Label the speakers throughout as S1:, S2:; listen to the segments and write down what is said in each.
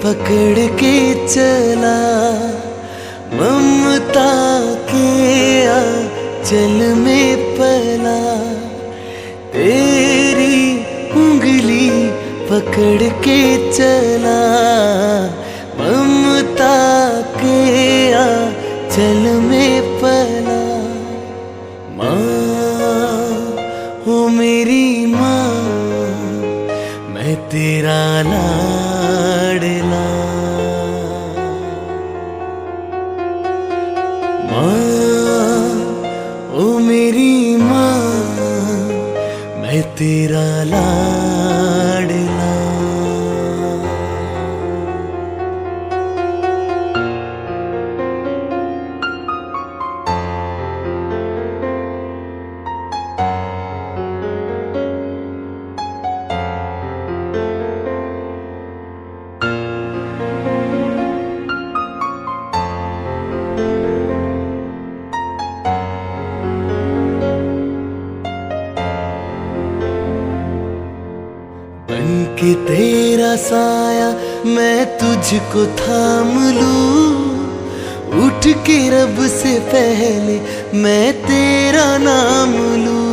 S1: पकड़ के चला, ममता के आंचल में पला। तेरी उंगली पकड़ के चला, ममता के आंचल में पला। माँ हो मेरी माँ, मैं तेरा लाडला। माँ ओ मेरी माँ, मैं तेरा लाडला। कि तेरा साया मैं तुझको थाम लूं, उठ के रब से पहले मैं तेरा नाम लूं।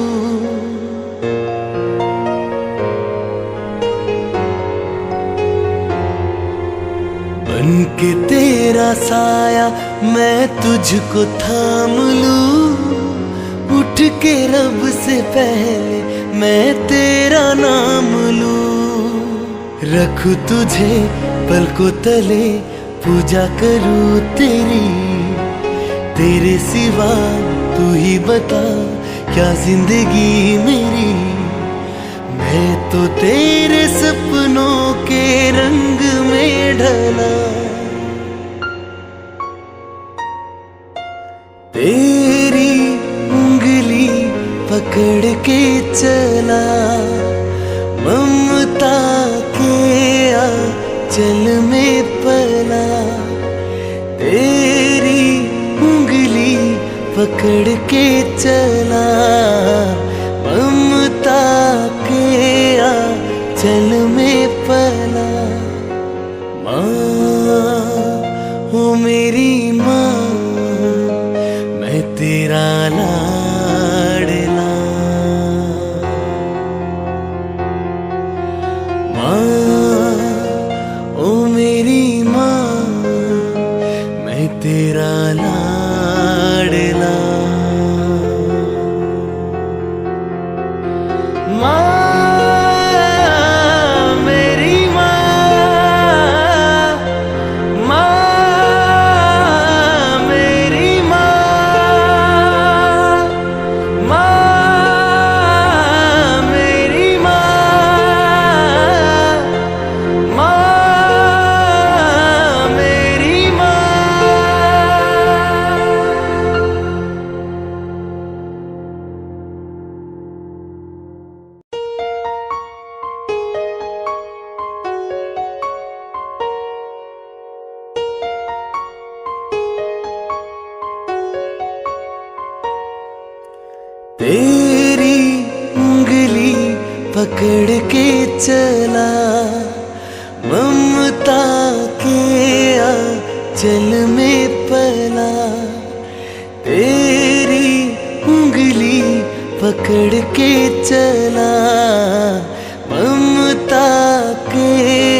S1: बन के तेरा साया मैं तुझको थाम लूं, उठ के रब से पहले मैं तेरा नाम लूं। रखूं तुझे पलकों तले, पूजा करूं तेरी, तेरे सिवा तू ही बता क्या जिंदगी मेरी। मैं तो तेरे सपनों के रंग में ढला, तेरी उंगली पकड़ के चला, ममता के आंचल में पला। तेरी उंगली पकड़ के चला, ममता के आंचल में पला। माँ हो मेरी माँ, मैं तेरा लाडला। ओ मेरी माँ, मैं तेरा लाडला। तेरी उंगली पकड़ के चला, ममता के आंचल में पला। तेरी उंगली पकड़ के चला, ममता के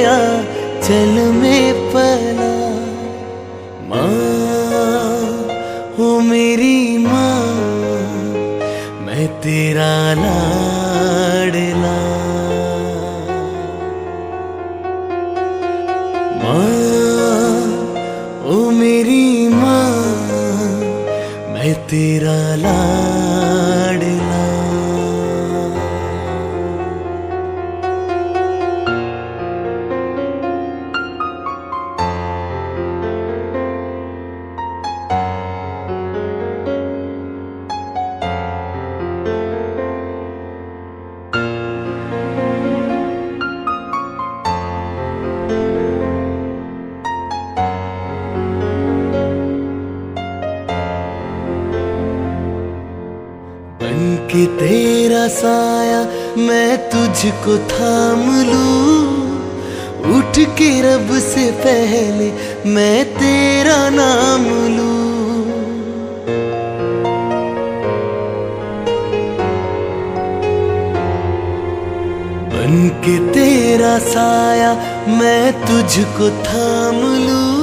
S1: आंचल में पला। माँ हो मेरी माँ, मैं तेरा लाडला। माँ ओ मेरी माँ, मैं तेरा लाडला। कि तेरा साया मैं तुझको थाम लूं, उठ के रब से पहले मैं तेरा नाम लूं। बन के तेरा साया मैं तुझको थाम लूं।